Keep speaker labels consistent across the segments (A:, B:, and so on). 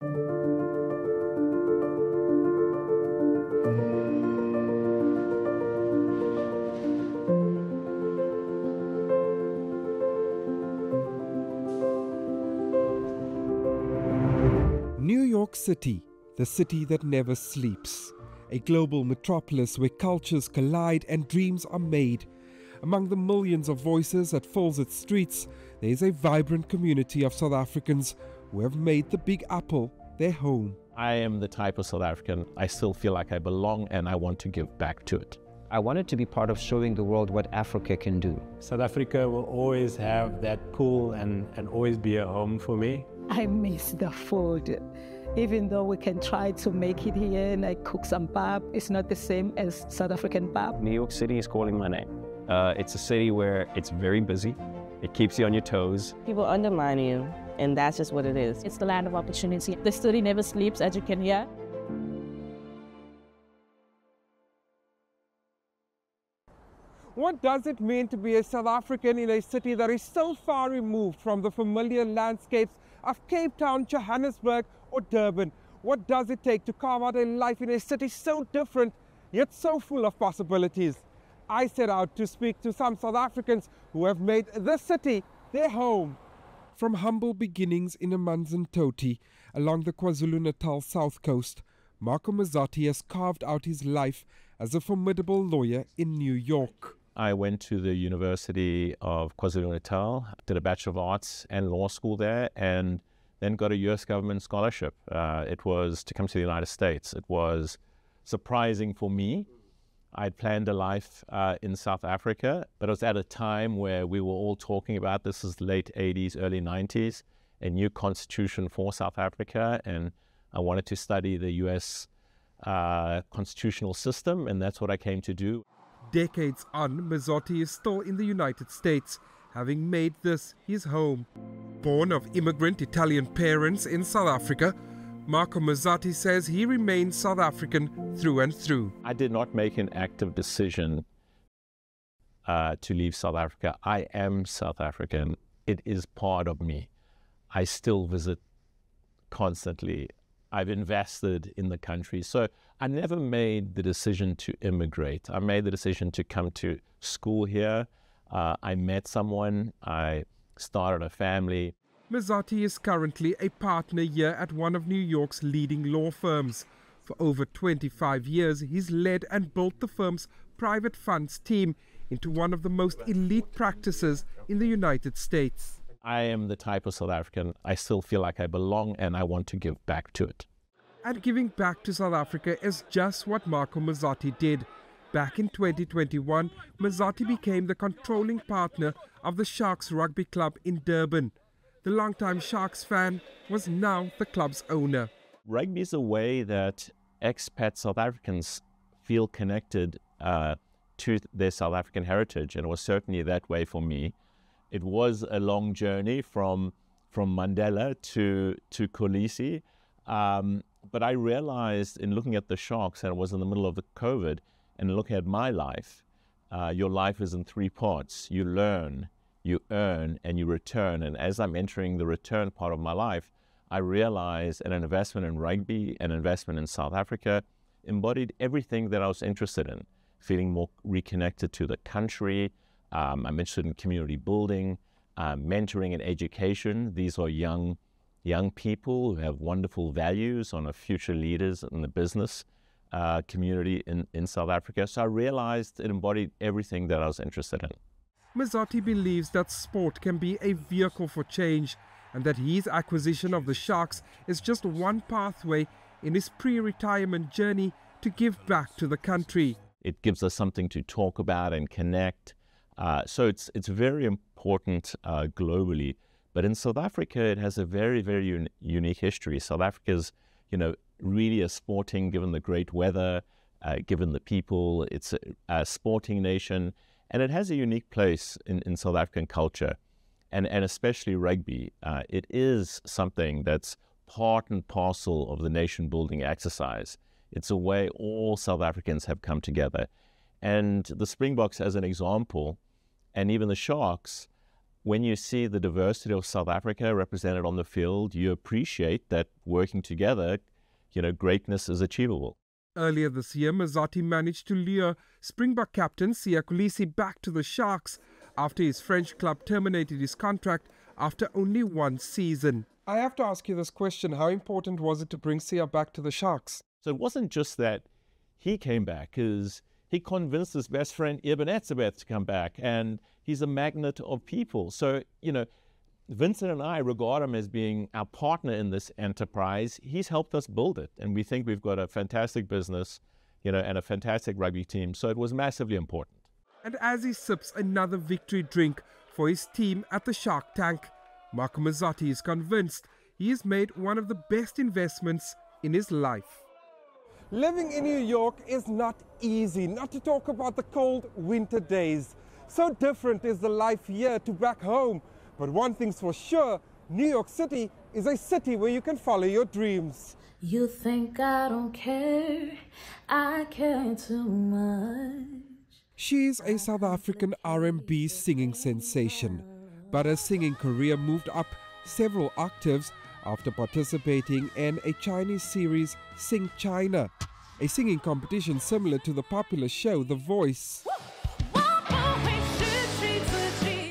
A: New York City, the city that never sleeps. A global metropolis where cultures collide and dreams are made. Among the millions of voices that fills its streets, there is a vibrant community of South Africans who have made the Big Apple their home.
B: I am the type of South African, I still feel like I belong and I want to give back to it.
C: I wanted to be part of showing the world what Africa can do.
D: South Africa will always have that pull and always be a home for me.
E: I miss the food. Even though we can try to make it here and I cook some pap, it's not the same as South African pap.
F: New York City is calling my name. It's a city where it's very busy. It keeps you on your toes.
G: People undermine you, and that's just what it is.
H: It's the land of opportunity. The city never sleeps, as you can hear.
A: What does it mean to be a South African in a city that is so far removed from the familiar landscapes of Cape Town, Johannesburg or Durban? What does it take to carve out a life in a city so different yet so full of possibilities? I set out to speak to some South Africans who have made this city their home. From humble beginnings in Amanzimtoti along the KwaZulu-Natal south coast, Marco Mazzotti has carved out his life as a formidable lawyer in New York.
B: I went to the University of KwaZulu-Natal, did a Bachelor of Arts and law school there, and then got a US government scholarship. It was to come to the United States. It was surprising for me. I'd planned a life in South Africa, but it was at a time where we were all talking about, this is late 80s, early 90s, a new constitution for South Africa, and I wanted to study the US constitutional system, and that's what I came to do.
A: Decades on, Mazzotti is still in the United States, having made this his home. Born of immigrant Italian parents in South Africa, Marco Mazzotti says he remains South African through and through.
B: I did not make an active decision to leave South Africa. I am South African. It is part of me. I still visit constantly. I've invested in the country. So I never made the decision to immigrate. I made the decision to come to school here. I met someone. I started a family.
A: Mazzotti is currently a partner here at one of New York's leading law firms. For over 25 years, he's led and built the firm's private funds team into one of the most elite practices in the United States.
B: I am the type of South African, I still feel like I belong and I want to give back to it.
A: And giving back to South Africa is just what Marco Mazzotti did. Back in 2021, Mazzotti became the controlling partner of the Sharks Rugby Club in Durban. The longtime Sharks fan was now the club's owner.
B: Rugby is a way that expat South Africans feel connected to their South African heritage, and it was certainly that way for me. It was a long journey from Mandela to Kolisi, but I realized in looking at the Sharks, and it was in the middle of the COVID, and looking at my life, your life is in three parts. You learn, you earn, and you return. And as I'm entering the return part of my life, I realized an investment in rugby, an investment in South Africa, embodied everything that I was interested in, feeling more reconnected to the country. I'm interested in community building, mentoring and education. These are young people who have wonderful values and are future leaders in the business community in South Africa. So I realized it embodied everything that I was interested in.
A: Mazzotti believes that sport can be a vehicle for change and that his acquisition of the Sharks is just one pathway in his pre-retirement journey to give back to the country.
B: It gives us something to talk about and connect. So it's very important globally. But in South Africa, it has a very, very unique history. South Africa's, really a sporting, given the great weather, given the people. It's a sporting nation, and it has a unique place in South African culture, and especially rugby. It is something that's part and parcel of the nation-building exercise. It's a way all South Africans have come together. And the Springboks, as an example, and even the Sharks, when you see the diversity of South Africa represented on the field, you appreciate that working together, greatness is achievable.
A: Earlier this year, Mazzotti managed to lure Springbok captain Siya Kolisi back to the Sharks after his French club terminated his contract after only one season. I have to ask you this question. How important was it to bring Siya back to the Sharks?
B: So it wasn't just that he came back, because he convinced his best friend Eben Etzebeth to come back, and he's a magnet of people. So, Vincent and I regard him as being our partner in this enterprise. He's helped us build it, and we think we've got a fantastic business, and a fantastic rugby team. So it was massively important.
A: And as he sips another victory drink for his team at the Shark Tank, Marco Mazzotti is convinced he has made one of the best investments in his life. Living in New York is not easy, not to talk about the cold winter days. So different is the life here to back home. But one thing's for sure, New York City is a city where you can follow your dreams.
I: You think I don't care? I care too much.
A: She's a South African R&B singing sensation, but her singing career moved up several octaves after participating in a Chinese series, Sing China, a singing competition similar to the popular show The Voice.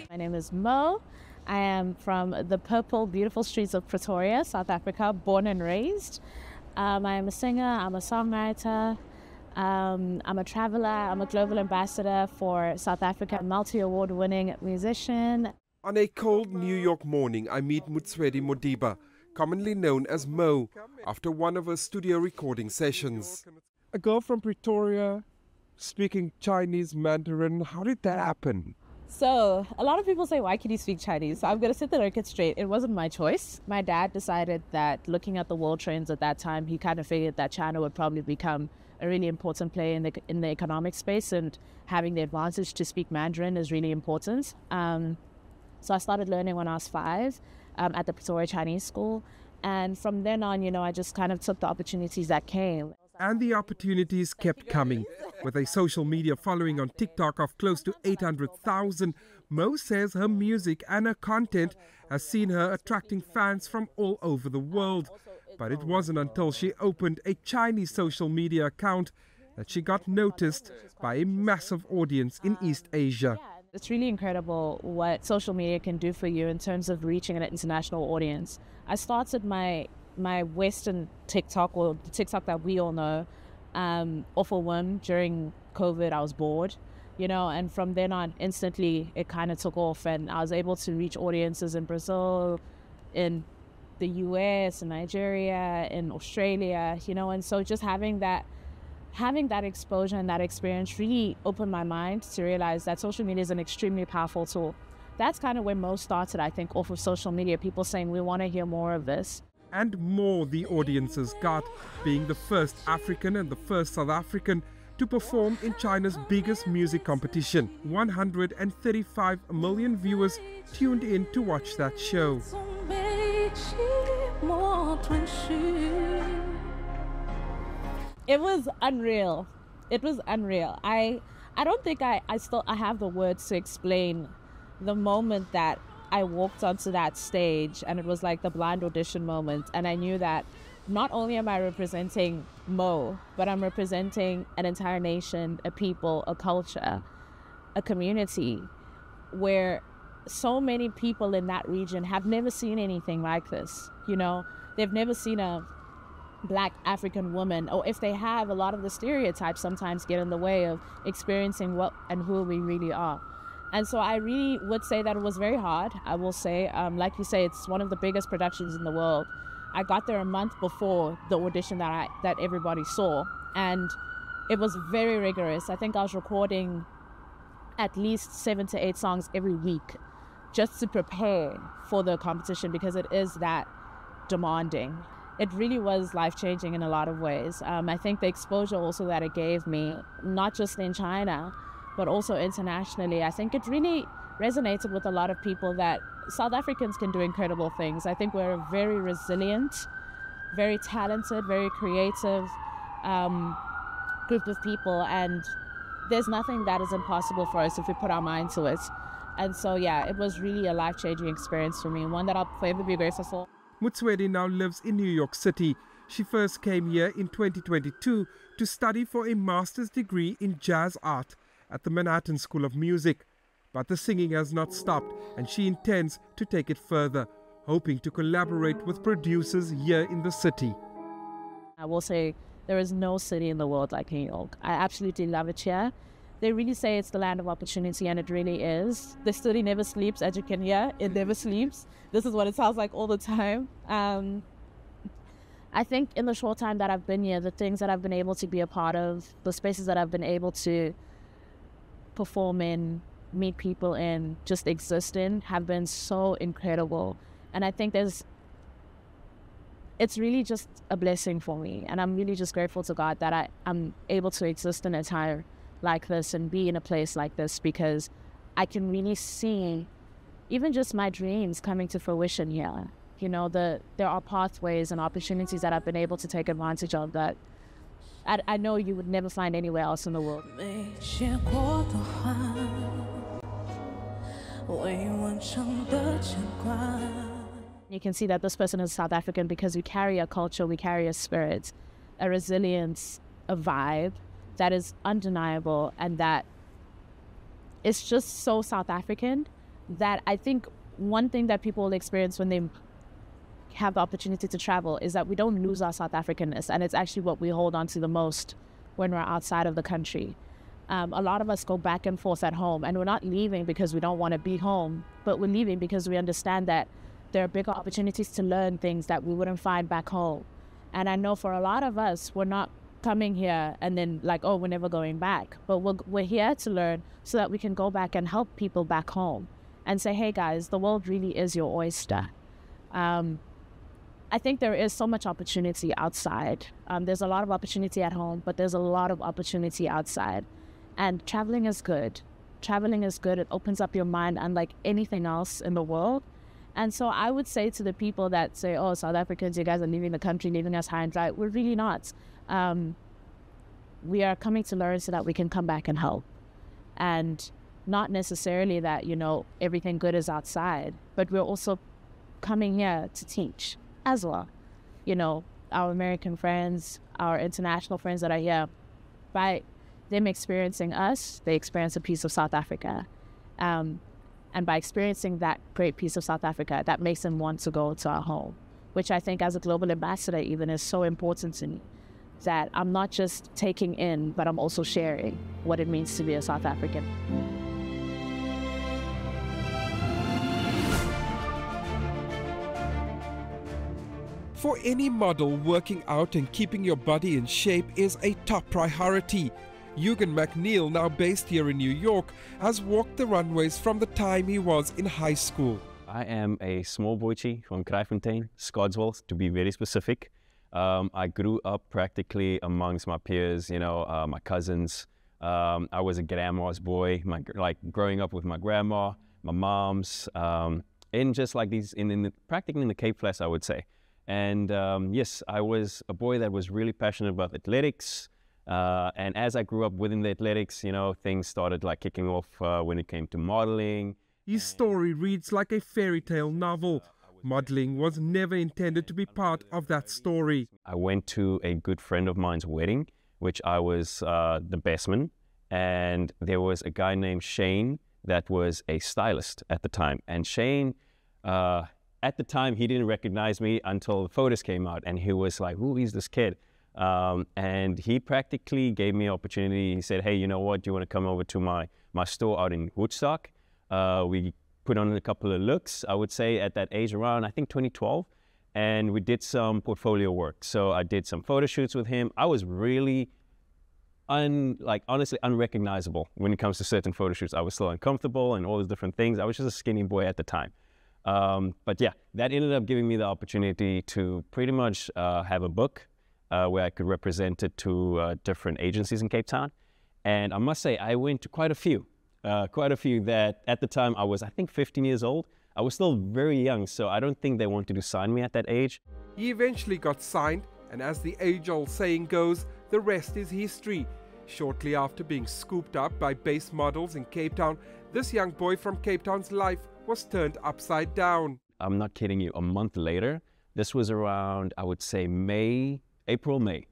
H: My name is Mo. I am from the purple, beautiful streets of Pretoria, South Africa, born and raised. I am a singer, I'm a songwriter, I'm a traveler, I'm a global ambassador for South Africa, multi-award winning musician.
A: On a cold New York morning, I meet Motswedi Modiba, commonly known as Mo, after one of her studio recording sessions. A girl from Pretoria speaking Chinese Mandarin, how did that happen?
H: So, a lot of people say, why can you speak Chinese? So I'm going to set the record straight. It wasn't my choice. My dad decided that looking at the world trends at that time, he kind of figured that China would probably become a really important player in the economic space, and having the advantage to speak Mandarin is really important. So I started learning when I was 5 at the Pretoria Chinese School. And from then on, I just kind of took the opportunities that came.
A: And the opportunities kept coming. With a social media following on TikTok of close to 800,000, Mo says her music and her content has seen her attracting fans from all over the world. But it wasn't until she opened a Chinese social media account that she got noticed by a massive audience in East Asia.
H: It's really incredible what social media can do for you in terms of reaching an international audience. I started my Western TikTok, or the TikTok that we all know, off a whim. During COVID, I was bored, and from then on, instantly, it kind of took off, and I was able to reach audiences in Brazil, in the US, in Nigeria, in Australia, and so just having that exposure and that experience really opened my mind to realize that social media is an extremely powerful tool. That's kind of where most started, I think, off of social media, people saying, we want to hear more of this.
A: And more the audiences got, being the first African and the first South African to perform in China's biggest music competition. 135 million viewers tuned in to watch that show.
H: It was unreal. It was unreal. I don't think I have the words to explain the moment that I walked onto that stage, and it was like the blind audition moment, and I knew that not only am I representing Mo, but I'm representing an entire nation, a people, a culture, a community where so many people in that region have never seen anything like this. They've never seen a Black African woman, or if they have, a lot of the stereotypes sometimes get in the way of experiencing what and who we really are. And so I really would say that it was very hard. I will say, like you say, it's one of the biggest productions in the world. I got there a month before the audition that everybody saw, and it was very rigorous. I think I was recording at least 7 to 8 songs every week just to prepare for the competition, because it is that demanding. It really was life-changing in a lot of ways. I think the exposure also that it gave me, not just in China, but also internationally, I think it really resonated with a lot of people that South Africans can do incredible things. I think we're a very resilient, very talented, very creative group of people, and there's nothing that is impossible for us if we put our mind to it. And so, yeah, it was really a life-changing experience for me, one that I'll forever be grateful for.
A: Mutswedi now lives in New York City. She first came here in 2022 to study for a master's degree in jazz art at the Manhattan School of Music. But the singing has not stopped, and she intends to take it further, hoping to collaborate with producers here in the city.
H: I will say there is no city in the world like New York. I absolutely love it here. They really say it's the land of opportunity, and it really is. The city never sleeps, as you can hear. It never sleeps. This is what it sounds like all the time. I think in the short time that I've been here, the things that I've been able to be a part of, the spaces that I've been able to perform in, meet people in, just exist in, have been so incredible. And I think it's really just a blessing for me. And I'm really just grateful to God that I'm able to exist in a time like this and be in a place like this, because I can really see even just my dreams coming to fruition here. You know, there are pathways and opportunities that I've been able to take advantage of that I know you would never find anywhere else in the world. You can see that this person is South African because we carry a culture, we carry a spirit, a resilience, a vibe that is undeniable, and that it's just so South African that I think one thing that people will experience when they have the opportunity to travel is that we don't lose our South Africanness, and it's actually what we hold on to the most when we're outside of the country. A lot of us go back and forth at home, and we're not leaving because we don't want to be home, but we're leaving because we understand that there are bigger opportunities to learn things that we wouldn't find back home. And I know for a lot of us, we're not coming here and then like, oh, we're never going back. But we're here to learn so that we can go back and help people back home and say, hey guys, the world really is your oyster. I think there is so much opportunity outside. There's a lot of opportunity at home, but there's a lot of opportunity outside. And traveling is good. Traveling is good. It opens up your mind unlike anything else in the world. And so I would say to the people that say, oh, South Africans, you guys are leaving the country, leaving us high and dry. We're really not. We are coming to learn so that we can come back and help. And not necessarily that, you know, everything good is outside, but we're also coming here to teach as well. You know, our American friends, our international friends that are here, by them experiencing us, they experience a piece of South Africa. And by experiencing that great piece of South Africa, that makes them want to go to our home, which I think as a global ambassador even is so important to me, that I'm not just taking in, but I'm also sharing what it means to be a South African.
A: For any model, working out and keeping your body in shape is a top priority. Eugen McNeil, now based here in New York, has walked the runways from the time he was in high school.
F: I am a small boytjie from Kraaifontein, Scottsville, to be very specific. I grew up practically amongst my peers, you know, my cousins. I was a grandma's boy, growing up with my grandma, my mom's, and just like these, practically in the Cape Flats, I would say. And yes, I was a boy that was really passionate about athletics. And as I grew up within the athletics, you know, things started like kicking off when it came to modeling.
A: His story reads like a fairy tale novel. Modeling was never intended to be part of that story.
F: I went to a good friend of mine's wedding, which I was the best man. And there was a guy named Shane that was a stylist at the time. And Shane, at the time, he didn't recognize me until the photos came out. And he was like, who is this kid? And he practically gave me an opportunity. He said, hey, you know what, do you want to come over to my store out in Woodstock? We put on a couple of looks, I would say at that age around, I think 2012. And we did some portfolio work. So I did some photo shoots with him. I was really, honestly unrecognizable when it comes to certain photo shoots. I was still uncomfortable and all those different things. I was just a skinny boy at the time. But yeah, that ended up giving me the opportunity to pretty much have a book where I could represent it to different agencies in Cape Town. And I must say, I went to quite a few that at the time I was, I think, 15 years old. I was still very young, so I don't think they wanted to sign me at that age.
A: He eventually got signed, and as the age-old saying goes, the rest is history. Shortly after being scooped up by base models in Cape Town, This young boy from Cape Town's life was turned upside down.
F: I'm not kidding you, a month later, this was around, I would say April, May.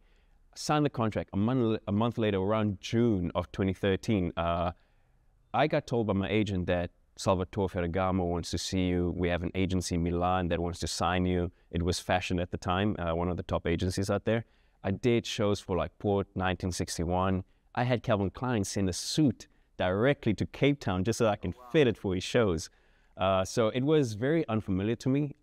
F: Signed the contract. A month later, around June of 2013, I got told by my agent that Salvatore Ferragamo wants to see you. We have an agency in Milan that wants to sign you. It was Fashion at the time, one of the top agencies out there. I did shows for like Port 1961. I had Calvin Klein send a suit directly to Cape Town just so I can fit it for his shows. So it was very unfamiliar to me.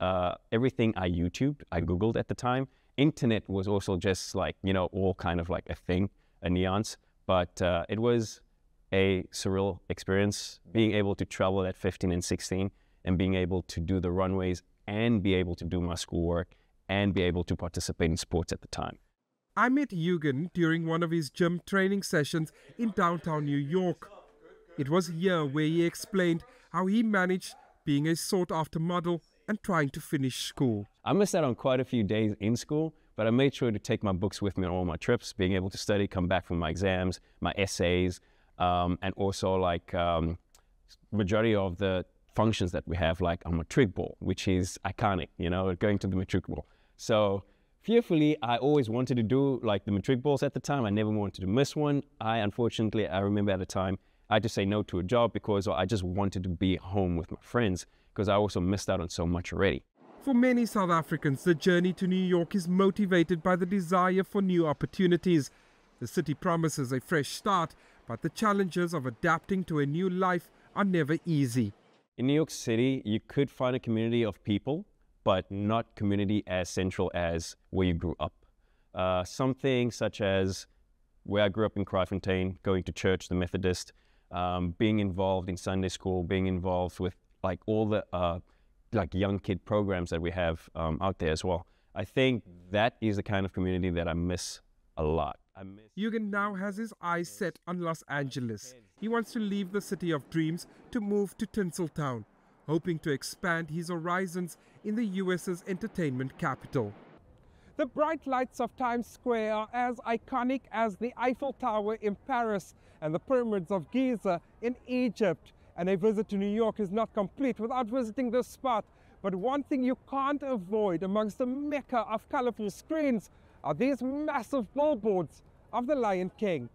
F: Everything I YouTubed, I Googled at the time. Internet was also just like, you know, all kind of like a thing, a nuance. But it was a surreal experience, being able to travel at 15 and 16 and being able to do the runways and be able to do my schoolwork and be able to participate in sports at the time.
A: I met Eugen during one of his gym training sessions in downtown New York. It was here where he explained how he managed being a sought-after model and trying to finish school.
F: I missed out on quite a few days in school, but I made sure to take my books with me on all my trips, being able to study, come back from my exams, my essays, and also like majority of the functions that we have, like a matric ball, which is iconic, you know, going to the matric ball. So fearfully, I always wanted to do like the matric balls at the time. I never wanted to miss one. I remember at the time, I had to say no to a job because I just wanted to be home with my friends because I also missed out on so much already.
A: For many South Africans, the journey to New York is motivated by the desire for new opportunities. The city promises a fresh start, but the challenges of adapting to a new life are never easy.
F: In New York City, you could find a community of people, but not community as central as where you grew up. Something such as where I grew up in Kraaifontein, going to church, the Methodist, being involved in Sunday school, being involved with like all the like young kid programs that we have out there as well. I think that is the kind of community that I miss a lot.
A: Eugen now has his eyes set on Los Angeles. He wants to leave the city of dreams to move to Tinseltown, hoping to expand his horizons in the US's entertainment capital. The bright lights of Times Square are as iconic as the Eiffel Tower in Paris and the pyramids of Giza in Egypt. And a visit to New York is not complete without visiting this spot. But one thing you can't avoid amongst the mecca of colorful screens are these massive billboards of the Lion King.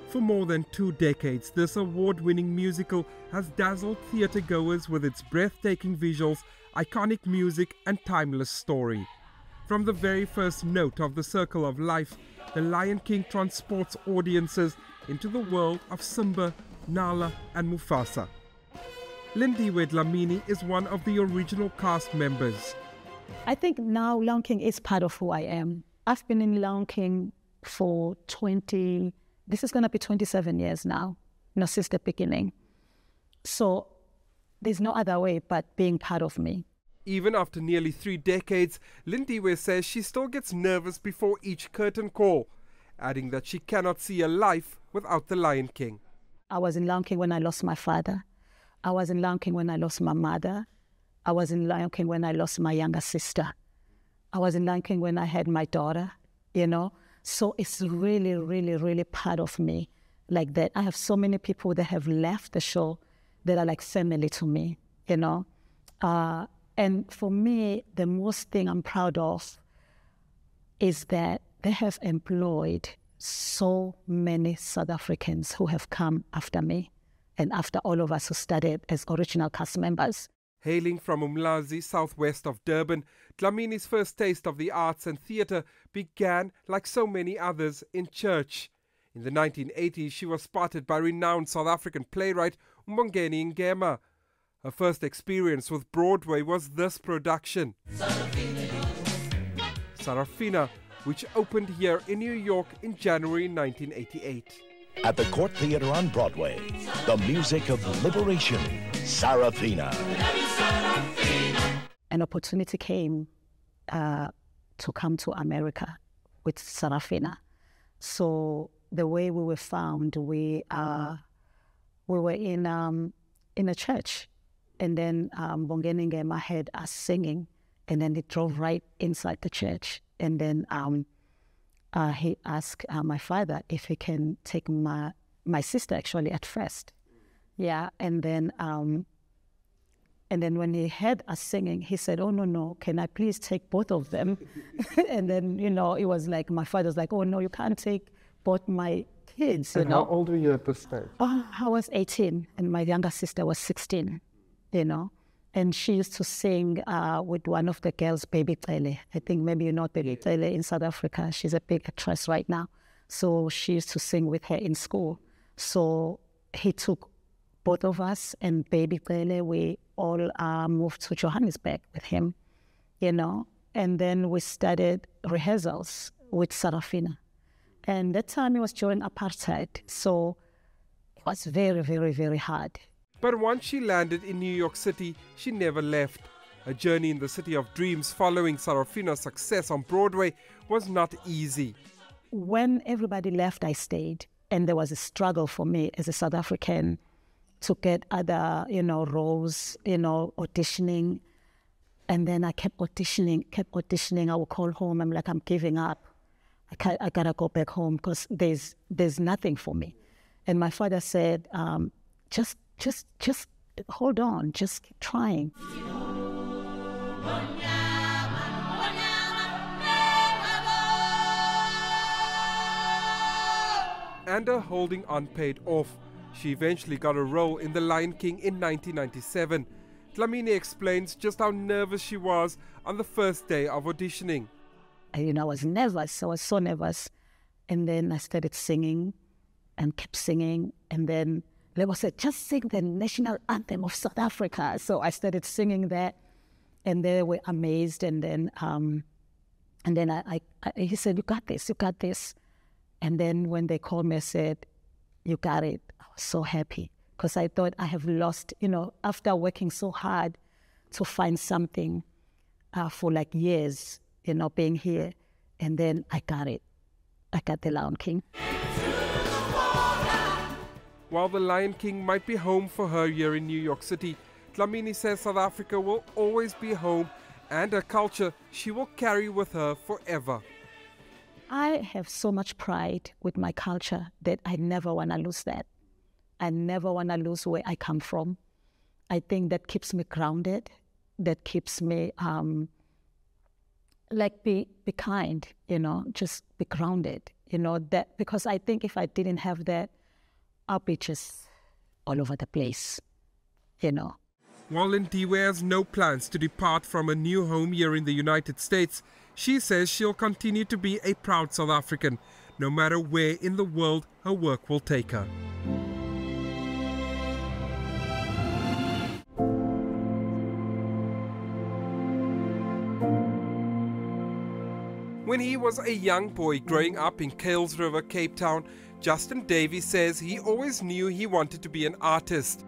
A: For more than 2 decades, this award-winning musical has dazzled theatre-goers with its breathtaking visuals, iconic music and timeless story. From the very first note of the Circle of Life, The Lion King transports audiences into the world of Simba, Nala and Mufasa. Lindiwe Dlamini is one of the original cast members.
E: I think now Lion King is part of who I am. I've been in Lion King for this is going to be 27 years now, since the beginning. So there's no other way but being part of me.
A: Even after nearly 3 decades, Lindiwe says she still gets nervous before each curtain call, adding that she cannot see a life without the Lion King.
E: I was in Lion King when I lost my father. I was in Lion King when I lost my mother. I was in Lion King when I lost my younger sister. I was in Lion King when I had my daughter, So it's really, really, really part of me like that. I have so many people that have left the show that are like family to me, And for me, the most thing I'm proud of is that they have employed so many South Africans who have come after me and after all of us who started as original cast members.
A: Hailing from Umlazi, southwest of Durban, Dlamini's first taste of the arts and theatre began, like so many others, in church. In the 1980s, she was spotted by renowned South African playwright Mbongeni Ngema. Her first experience with Broadway was this production, Sarafina, which opened here in New York in January 1988.
J: At the Court Theatre on Broadway, the music of liberation, Sarafina.
E: An opportunity came to come to America with Sarafina. So the way we were found, we were in a church, and then Mbongeni Ngema had us singing And then they drove right inside the church. And then he asked my father if he can take my sister, actually, at first. Yeah, and then when he heard us singing, he said, "Oh, no, can I please take both of them?" And then, it was like, my father's like, "Oh, no, you can't take both my kids,
A: And how old were you at this stage?
E: I was 18, and my younger sister was 16, And she used to sing with one of the girls, Baby Tele. I think maybe you know Baby Tele in South Africa. She's a big actress right now. So she used to sing with her in school. So he took both of us and Baby Tele. We all moved to Johannesburg with him, And then we started rehearsals with Sarafina. And that time it was during apartheid. So it was very, very, very hard.
A: But once she landed in New York City, she never left. A journey in the city of dreams following Sarafina's success on Broadway was not easy.
E: When everybody left, I stayed. And there was a struggle for me as a South African to get other, roles, auditioning. And then I kept auditioning. I would call home. I'm like, I'm giving up. I gotta go back home because there's nothing for me. And my father said, just hold on, just keep trying.
A: And her holding on paid off. She eventually got a role in The Lion King in 1997. Dlamini explains just how nervous she was on the first day of auditioning.
E: I was nervous. I was so nervous. And then I started singing and kept singing. And then Lebo said, "Just sing the national anthem of South Africa." So I started singing that, and they were amazed. And then, he said, "You got this, you got this." And then when they called me, I said, "You got it." I was so happy because I thought I have lost, after working so hard to find something for like years, being here. And then I got it. I got The Lion King.
A: While The Lion King might be home for her here in New York City, Dlamini says South Africa will always be home and a culture she will carry with her forever.
E: I have so much pride with my culture that I never want to lose that. I never want to lose where I come from. I think that keeps me grounded, that keeps me, be kind, just be grounded, that because I think if I didn't have that, I'll be just all over the place,
A: While Lindiwe has no plans to depart from a new home here in the United States, she says she'll continue to be a proud South African, no matter where in the world her work will take her. When he was a young boy growing up in Kuils River, Cape Town, Justin Davies says he always knew he wanted to be an artist,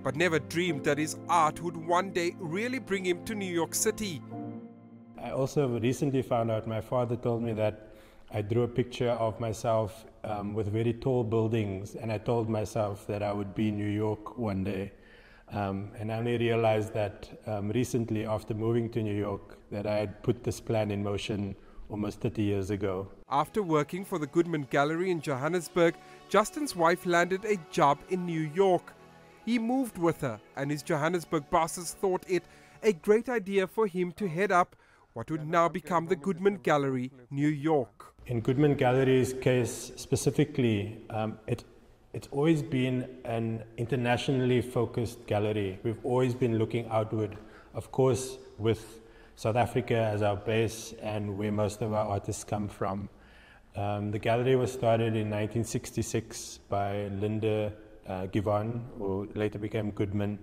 A: but never dreamed that his art would one day really bring him to New York City.
D: I also recently found out, my father told me that I drew a picture of myself with very tall buildings, and I told myself that I would be in New York one day. And I only realized that recently, after moving to New York, that I had put this plan in motion almost 30 years ago.
A: After working for the Goodman Gallery in Johannesburg, Justin's wife landed a job in New York. He moved with her, and his Johannesburg bosses thought it a great idea for him to head up what would now become the Goodman Gallery, New York.
D: In Goodman Gallery's case specifically, it's always been an internationally focused gallery. We've always been looking outward, of course, with South Africa as our base and where most of our artists come from. The gallery was started in 1966 by Linda Givon, who later became Goodman,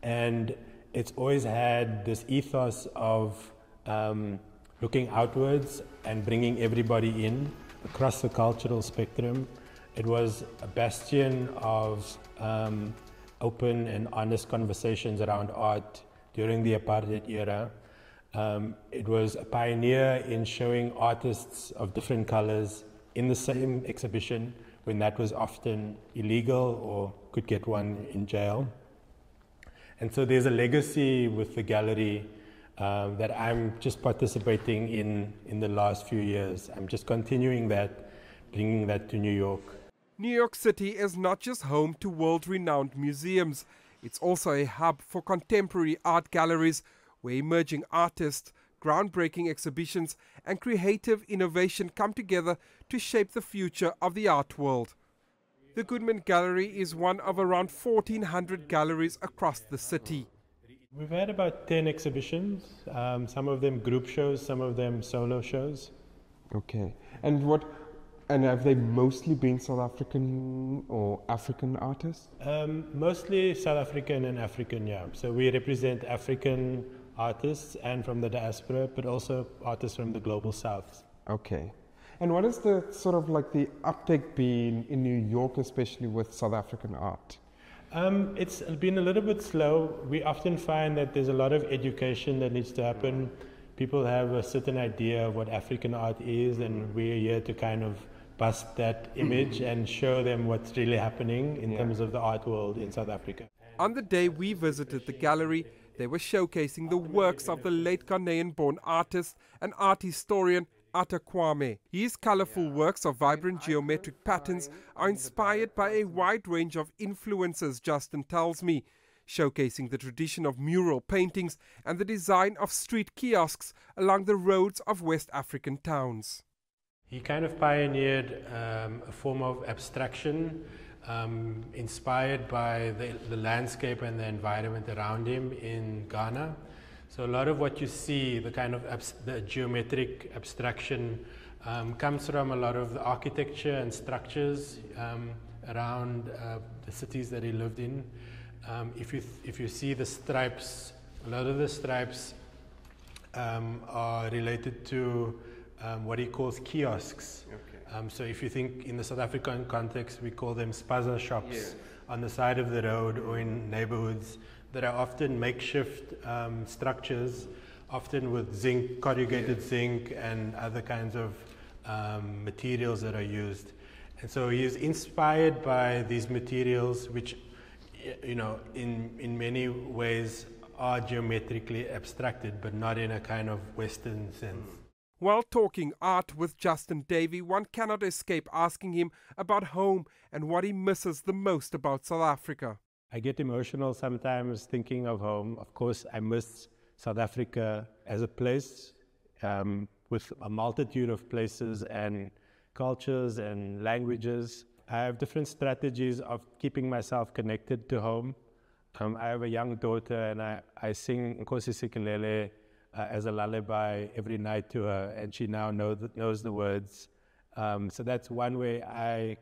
D: and it's always had this ethos of looking outwards and bringing everybody in across the cultural spectrum. It was a bastion of open and honest conversations around art during the apartheid era. It was a pioneer in showing artists of different colors in the same exhibition when that was often illegal or could get one in jail. And so there's a legacy with the gallery that I'm just participating in the last few years. I'm just continuing that, bringing that to New York.
A: New York City is not just home to world-renowned museums. It's also a hub for contemporary art galleries where emerging artists, groundbreaking exhibitions and creative innovation come together to shape the future of the art world. The Goodman Gallery is one of around 1,400 galleries across the city.
D: We've had about 10 exhibitions, some of them group shows, some of them solo shows.
A: Okay. And have they mostly been South African or African artists?
D: Mostly South African and African, yeah. So we represent African artists and from the diaspora, but also artists from the global south.
A: Okay. And what is the sort of like the uptake been in New York, especially with South African art?
D: It's been a little bit slow. We often find that there's a lot of education that needs to happen. People have a certain idea of what African art is, and we're here to kind of bust that image and show them what's really happening in terms of the art world in South Africa.
A: On the day we visited the gallery, they were showcasing the works of the late Ghanaian-born artist and art historian Atta Kwame. His colorful works of vibrant geometric patterns are inspired by a wide range of influences, Justin tells me, showcasing the tradition of mural paintings and the design of street kiosks along the roads of West African towns.
D: He kind of pioneered a form of abstraction inspired by the landscape and the environment around him in Ghana. So a lot of what you see, the kind of the geometric abstraction, comes from a lot of the architecture and structures around the cities that he lived in. If you see the stripes, a lot of the stripes are related to what he calls kiosks. Okay. So if you think in the South African context, we call them spaza shops on the side of the road or in neighborhoods that are often makeshift structures, often with zinc, corrugated zinc and other kinds of materials that are used. And so he is inspired by these materials which, you know, in many ways are geometrically abstracted, but not in a kind of Western sense.
A: While talking art with Justin Davey, one cannot escape asking him about home and what he misses the most about South Africa.
D: I get emotional sometimes thinking of home. Of course, I miss South Africa as a place with a multitude of places and cultures and languages. I have different strategies of keeping myself connected to home. I have a young daughter and I sing Nkosi Sikelele as a lullaby every night to her, and she now knows the words. So that's one way I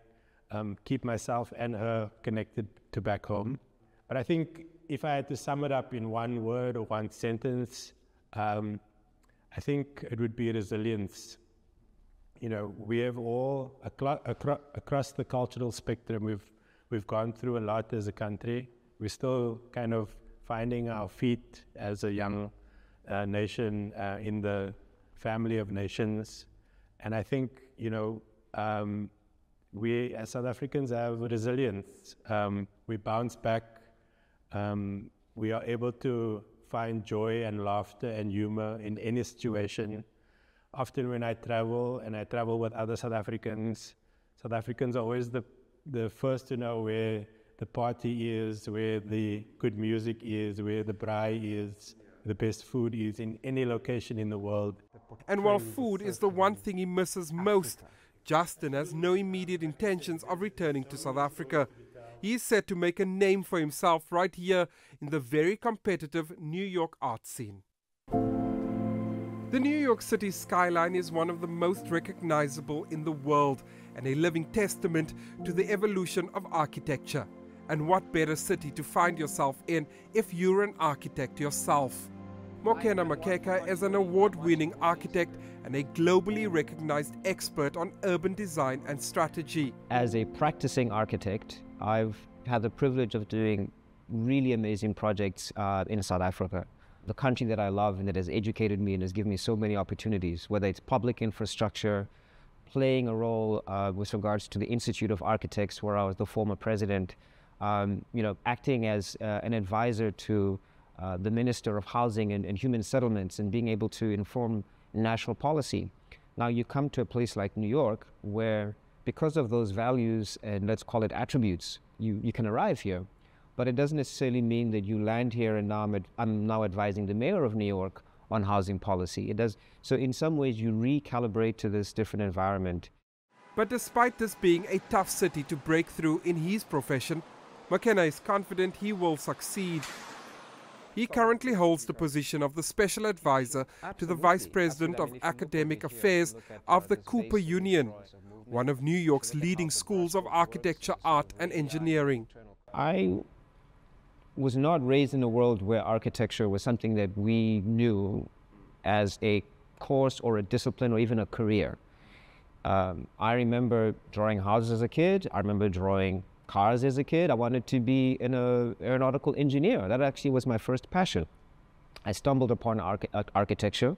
D: keep myself and her connected to back home. But I think if I had to sum it up in one word or one sentence, I think it would be resilience. You know, we have all, across the cultural spectrum, we've gone through a lot as a country. We're still kind of finding our feet as a young nation in the family of nations. And I think, you know, we as South Africans have resilience. We bounce back. We are able to find joy and laughter and humor in any situation. Often when I travel and I travel with other South Africans are always the first to know where the party is, where the good music is, where the braai is, the best food is in any location in the world.
A: And while food is the one thing he misses most, Justin has no immediate intentions of returning to South Africa. He is set to make a name for himself right here in the very competitive New York art scene. The New York City skyline is one of the most recognizable in the world and a living testament to the evolution of architecture. And what better city to find yourself in if you're an architect yourself? Mokena Makeka is an award-winning architect and a globally recognized expert on urban design and strategy.
C: As a practicing architect, I've had the privilege of doing really amazing projects in South Africa. The country that I love and that has educated me and has given me so many opportunities, whether it's public infrastructure, playing a role with regards to the Institute of Architects, where I was the former president, you know, acting as an advisor to the Minister of Housing and Human Settlements and being able to inform national policy. Now you come to a place like New York where, because of those values and let's call it attributes, you can arrive here. But it doesn't necessarily mean that you land here and now I'm now advising the mayor of New York on housing policy. It does. So in some ways you recalibrate to this different environment.
A: But despite this being a tough city to break through in his profession, McKenna is confident he will succeed. He currently holds the position of the Special Advisor to the Vice President of Academic Affairs of the Cooper Union, one of New York's leading schools of architecture, art and engineering.
C: I was not raised in a world where architecture was something that we knew as a course or a discipline or even a career. I remember drawing houses as a kid. I remember drawing cars as a kid. I wanted to be an aeronautical engineer. That actually was my first passion. I stumbled upon architecture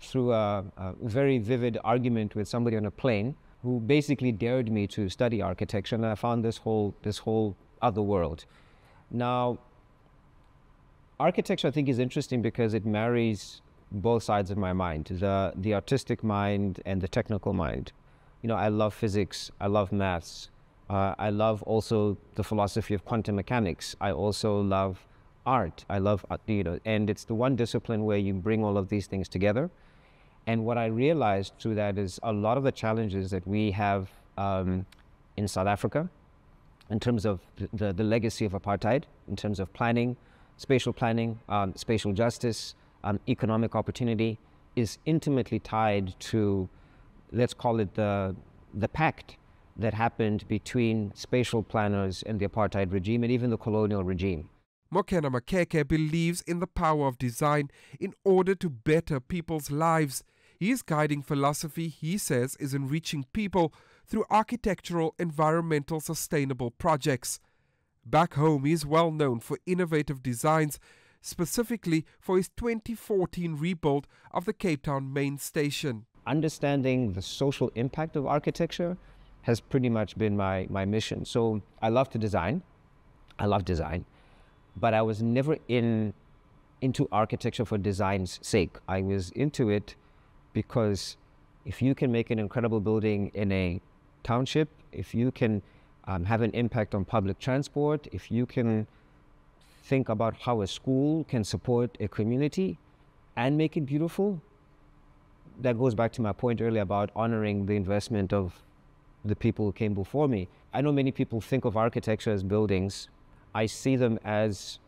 C: through a very vivid argument with somebody on a plane who basically dared me to study architecture, and I found this whole other world. Now, architecture I think is interesting because it marries both sides of my mind, the artistic mind and the technical mind. You know, I love physics, I love maths, I love also the philosophy of quantum mechanics. I also love art. I love, and it's the one discipline where you bring all of these things together. And what I realized through that is a lot of the challenges that we have in South Africa, in terms of the legacy of apartheid, in terms of planning, spatial justice, economic opportunity, is intimately tied to, let's call it the pact that happened between spatial planners and the apartheid regime and even the colonial regime.
A: Mokena Makeke believes in the power of design in order to better people's lives. His guiding philosophy, he says, is in reaching people through architectural, environmental, sustainable projects. Back home, he is well known for innovative designs, specifically for his 2014 rebuild of the Cape Town main station.
C: Understanding the social impact of architecture has pretty much been my mission. So I love to design. I love design. But I was never into architecture for design's sake. I was into it because if you can make an incredible building in a township, if you can have an impact on public transport, if you can think about how a school can support a community and make it beautiful, that goes back to my point earlier about honoring the investment of the people who came before me. I know many people think of architecture as buildings. I see them as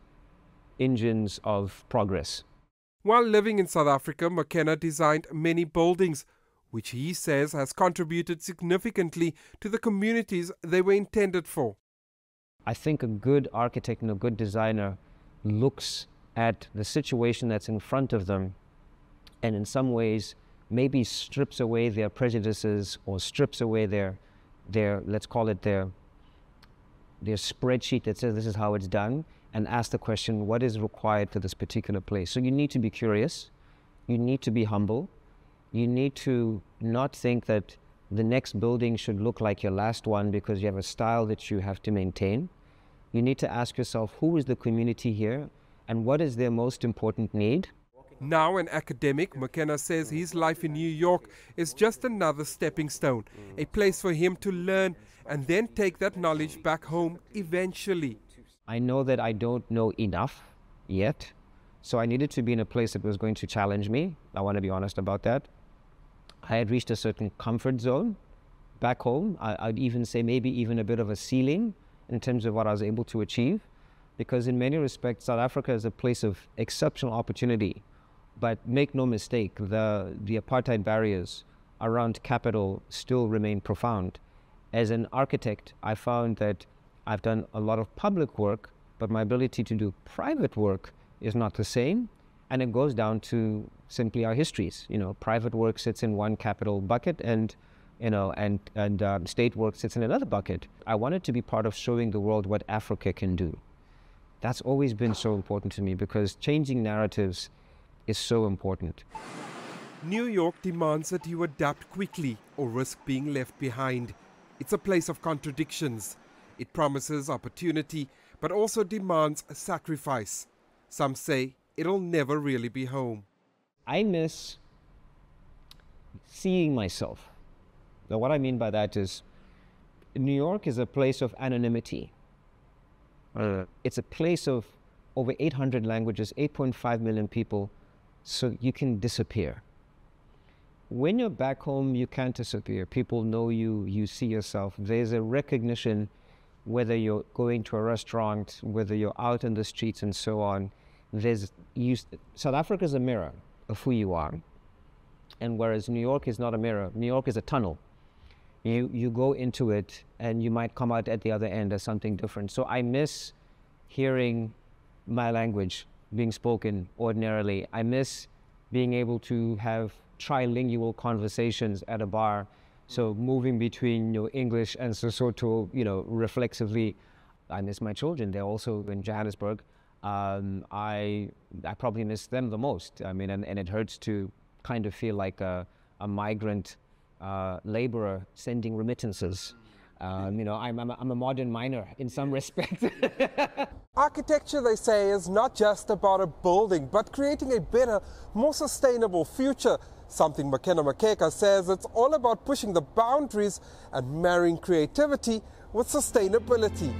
C: engines of progress.
A: While living in South Africa, McKenna designed many buildings, which he says has contributed significantly to the communities they were intended for.
C: I think a good architect and a good designer looks at the situation that's in front of them and in some ways maybe strips away their prejudices or strips away their let's call it their spreadsheet that says this is how it's done, and ask the question, what is required for this particular place? So you need to be curious, you need to be humble, you need to not think that the next building should look like your last one because you have a style that you have to maintain. You need to ask yourself, who is the community here and what is their most important need?
A: Now an academic, McKenna says his life in New York is just another stepping stone, a place for him to learn and then take that knowledge back home eventually.
C: I know that I don't know enough yet, so I needed to be in a place that was going to challenge me. I want to be honest about that. I had reached a certain comfort zone back home. I'd even say maybe even a bit of a ceiling in terms of what I was able to achieve, because in many respects, South Africa is a place of exceptional opportunity. But make no mistake, the apartheid barriers around capital still remain profound. As an architect, I found that I've done a lot of public work, but my ability to do private work is not the same. And it goes down to simply our histories. You know, private work sits in one capital bucket and state work sits in another bucket. I wanted to be part of showing the world what Africa can do. That's always been so important to me because changing narratives is so important.
A: New York demands that you adapt quickly or risk being left behind. It's a place of contradictions. It promises opportunity, but also demands a sacrifice. Some say it'll never really be home.
C: I miss seeing myself. Now, what I mean by that is, New York is a place of anonymity. It's a place of over 800 languages, 8.5 million people, so you can disappear. When you're back home, you can't disappear. People know you, you see yourself. There's a recognition, whether you're going to a restaurant, whether you're out in the streets and so on. South Africa is a mirror of who you are. And whereas New York is not a mirror, New York is a tunnel. You go into it and you might come out at the other end as something different. So I miss hearing my language being spoken ordinarily. I miss being able to have trilingual conversations at a bar. So moving between English and Sesotho, reflexively. I miss my children. They're also in Johannesburg. I probably miss them the most. I mean, and it hurts to kind of feel like a migrant laborer sending remittances. I'm a modern miner in some respects.
A: Architecture, they say, is not just about a building, but creating a better, more sustainable future. Something McKenna Makeka says it's all about pushing the boundaries and marrying creativity with sustainability.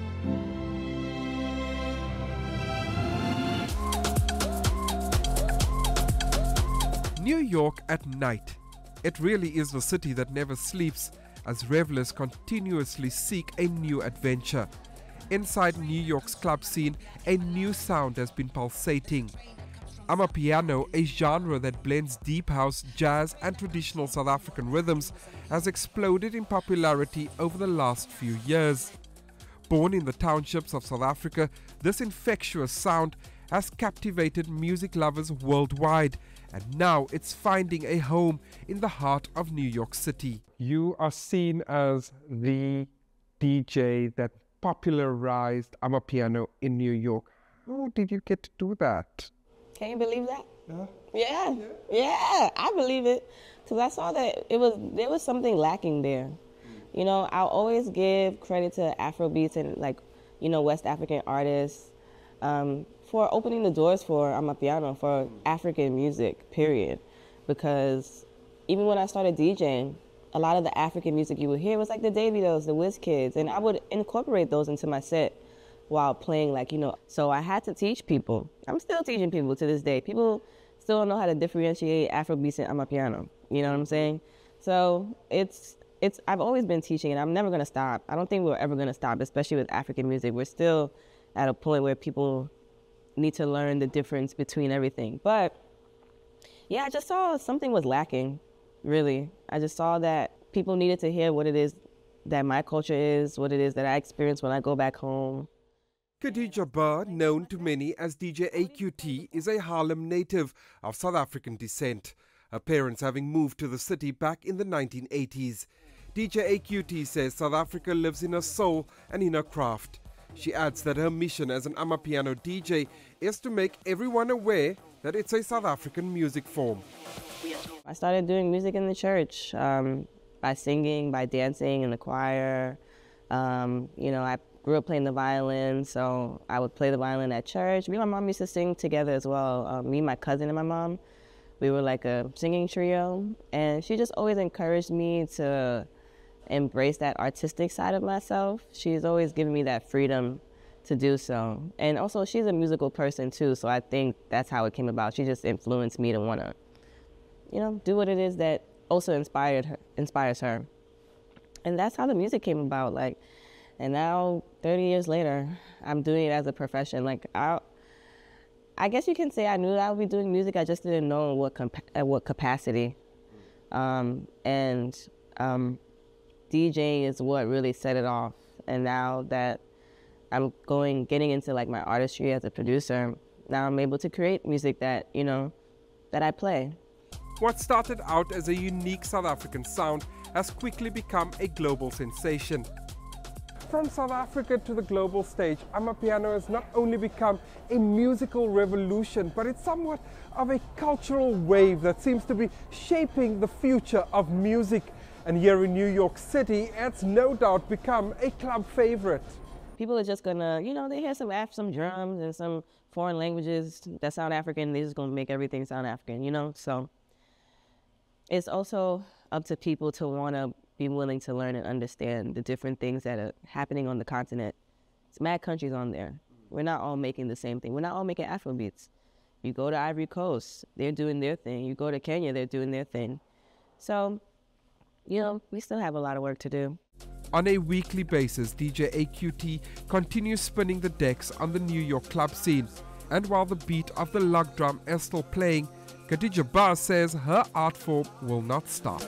A: New York at night. It really is the city that never sleeps, as revelers continuously seek a new adventure. Inside New York's club scene, a new sound has been pulsating. Amapiano, a genre that blends deep house, jazz and traditional South African rhythms, has exploded in popularity over the last few years. Born in the townships of South Africa, this infectious sound has captivated music lovers worldwide, and now it's finding a home in the heart of New York City. You are seen as the DJ that popularized Amapiano in New York. How did you get to do that?
G: Can you believe that? Yeah, I believe it. Because I saw that there was something lacking there. I'll always give credit to Afrobeats and West African artists for opening the doors for Amapiano, for African music, period. Because even when I started DJing, a lot of the African music you would hear was like the Davidos, the WizKids, and I would incorporate those into my set while playing, so I had to teach people. I'm still teaching people to this day. People still don't know how to differentiate Afrobeats and Amapiano, you know what I'm saying? So I've always been teaching, and I'm never gonna stop. I don't think we're ever gonna stop, especially with African music. We're still at a point where people need to learn the difference between everything. But yeah, I just saw something was lacking, really. I just saw that people needed to hear what it is that my culture is, what it is that I experience when I go back home.
A: Khadija Burr, known to many as DJ AQT, is a Harlem native of South African descent, her parents having moved to the city back in the 1980s. DJ AQT says South Africa lives in her soul and in her craft. She adds that her mission as an Amapiano DJ is to make everyone aware that it's a South African music form.
G: I started doing music in the church, by singing, by dancing in the choir. I grew up playing the violin, so I would play the violin at church. Me and my mom used to sing together as well. Me, my cousin, and my mom, we were like a singing trio. And she just always encouraged me to embrace that artistic side of myself. She's always given me that freedom to do so. And also, she's a musical person too, so I think that's how it came about. She just influenced me to want to, do what it is that also inspires her. And that's how the music came about. And now, 30 years later, I'm doing it as a profession. I guess you can say I knew that I would be doing music. I just didn't know at what capacity. DJ is what really set it off. And now that I'm getting into my artistry as a producer, now I'm able to create music that, that I play.
A: What started out as a unique South African sound has quickly become a global sensation. From South Africa to the global stage, Amapiano has not only become a musical revolution, but it's somewhat of a cultural wave that seems to be shaping the future of music. And here in New York City, it's no doubt become a club favorite.
G: people are just gonna, you know, they hear some drums and some foreign languages that sound African, they're just gonna make everything sound African, you know? So it's also up to people to wanna be willing to learn and understand the different things that are happening on the continent. It's mad countries on there. We're not all making the same thing. We're not all making Afrobeats. You go to Ivory Coast, they're doing their thing. You go to Kenya, they're doing their thing. So, you know, we still have a lot of work to do.
A: On a weekly basis, DJ AQT continues spinning the decks on the New York club scene. And while the beat of the lug drum is still playing, Khadija Bar says her art form will not stop.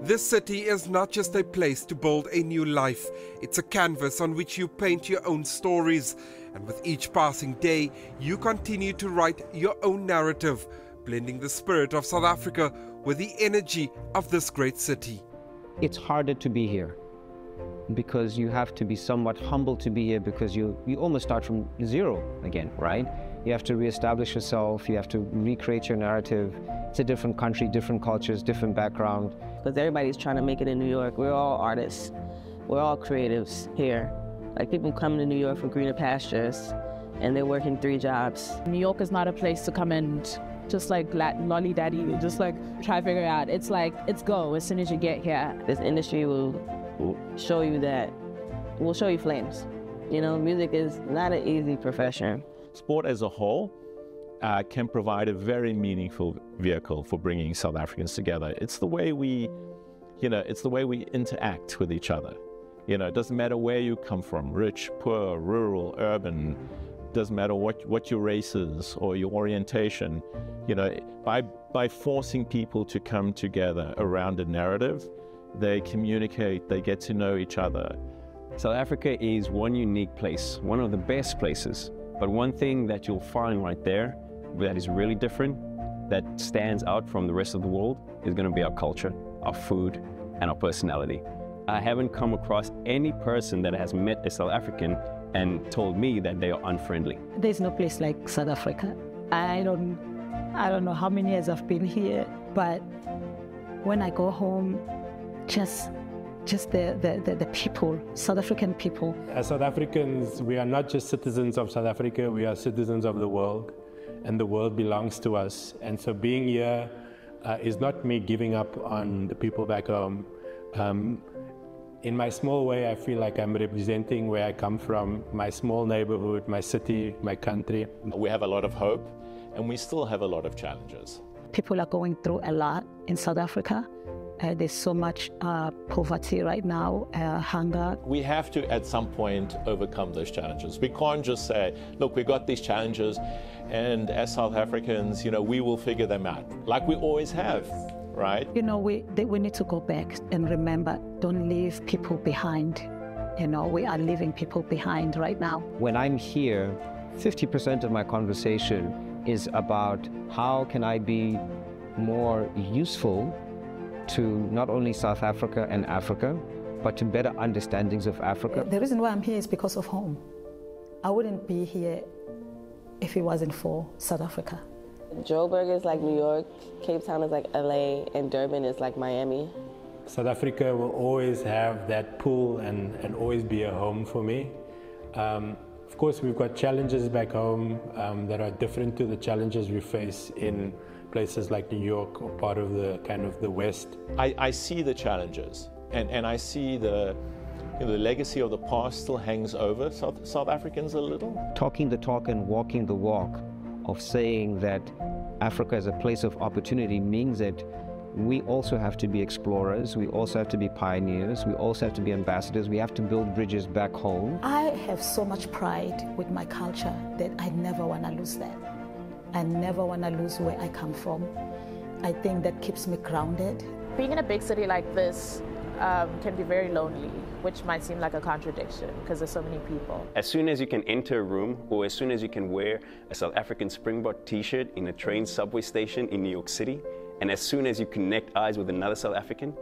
A: This city is not just a place to build a new life, it's a canvas on which you paint your own stories. And with each passing day, you continue to write your own narrative, blending the spirit of South Africa with the energy of this great city.
C: It's harder to be here because you have to be somewhat humble to be here, because you almost start from zero again, right? You have to reestablish yourself, you have to recreate your narrative. It's a different country, different cultures, different background.
G: Because everybody's trying to make it in New York. We're all artists. We're all creatives here. Like, people come to New York for greener pastures, and they're working 3 jobs.
H: New York is not a place to come and just like lolly-daddy, just like try to figure it out. It's like, it's go as soon as you get here.
G: This industry will show you that, will show you flames. You know, music is not an easy profession.
B: Sport as a whole can provide a very meaningful vehicle for bringing South Africans together. It's the way we, it's the way we interact with each other. You know, it doesn't matter where you come from, rich, poor, rural, urban, doesn't matter what your race is or your orientation. You know, by forcing people to come together around a narrative, they communicate, they get to know each other.
F: South Africa is one unique place, one of the best places. But one thing that you'll find right there that is really different, that stands out from the rest of the world, is going to be our culture, our food, and our personality. I haven't come across any person that has met a South African and told me that they are unfriendly.
E: There's no place like South Africa. I don't know how many years I've been here, but when I go home, just the people, South African people.
D: As South Africans, we are not just citizens of South Africa, we are citizens of the world, and the world belongs to us. And so being here is not me giving up on the people back home. In my small way, I feel like I'm representing where I come from, my small neighborhood, my city, my country.
B: We have a lot of hope, and we still have a lot of challenges.
E: People are going through a lot in South Africa. There's so much poverty right now, hunger.
B: We have to, at some point, overcome those challenges. We can't just say, look, we got these challenges, and as South Africans, we will figure them out, like we always have, right?
E: We need to go back and remember, don't leave people behind. We are leaving people behind right now.
C: When I'm here, 50% of my conversation is about how can I be more useful to not only South Africa and Africa, but to better understandings of Africa.
E: The reason why I'm here is because of home. I wouldn't be here if it wasn't for South Africa.
G: Joburg is like New York, Cape Town is like LA, and Durban is like Miami.
D: South Africa will always have that pull and always be a home for me. Of course, we've got challenges back home that are different to the challenges we face in places like New York or part of the kind of the West.
B: I see the challenges, and I see the legacy of the past still hangs over South Africans a little.
C: Talking the talk and walking the walk of saying that Africa is a place of opportunity means that we also have to be explorers, we also have to be pioneers, we also have to be ambassadors, we have to build bridges back home.
E: I have so much pride with my culture that I never want to lose that. I never want to lose where I come from. I think that keeps me grounded.
H: Being in a big city like this can be very lonely, which might seem like a contradiction because there's so many people.
F: As soon as you can enter a room, or as soon as you can wear a South African Springbok t-shirt in a train subway station in New York City, and as soon as you connect eyes with another South African,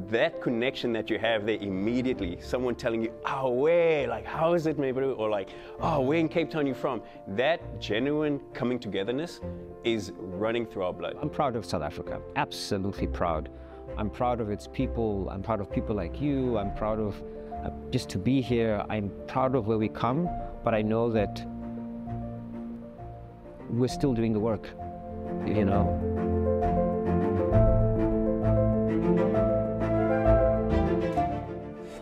F: that connection that you have there immediately, someone telling you, oh, where, like, how is it, maybe, or like, oh, where in Cape Town you from? That genuine coming togetherness is running through our blood.
C: I'm proud of South Africa, absolutely proud. I'm proud of its people. I'm proud of people like you. I'm proud of just to be here. I'm proud of where we come, but I know that we're still doing the work, you know.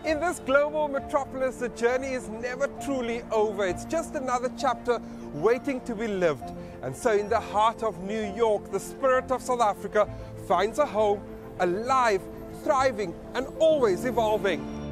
A: In this global metropolis, the journey is never truly over. It's just another chapter waiting to be lived. And so in the heart of New York, the spirit of South Africa finds a home, alive, thriving, and always evolving.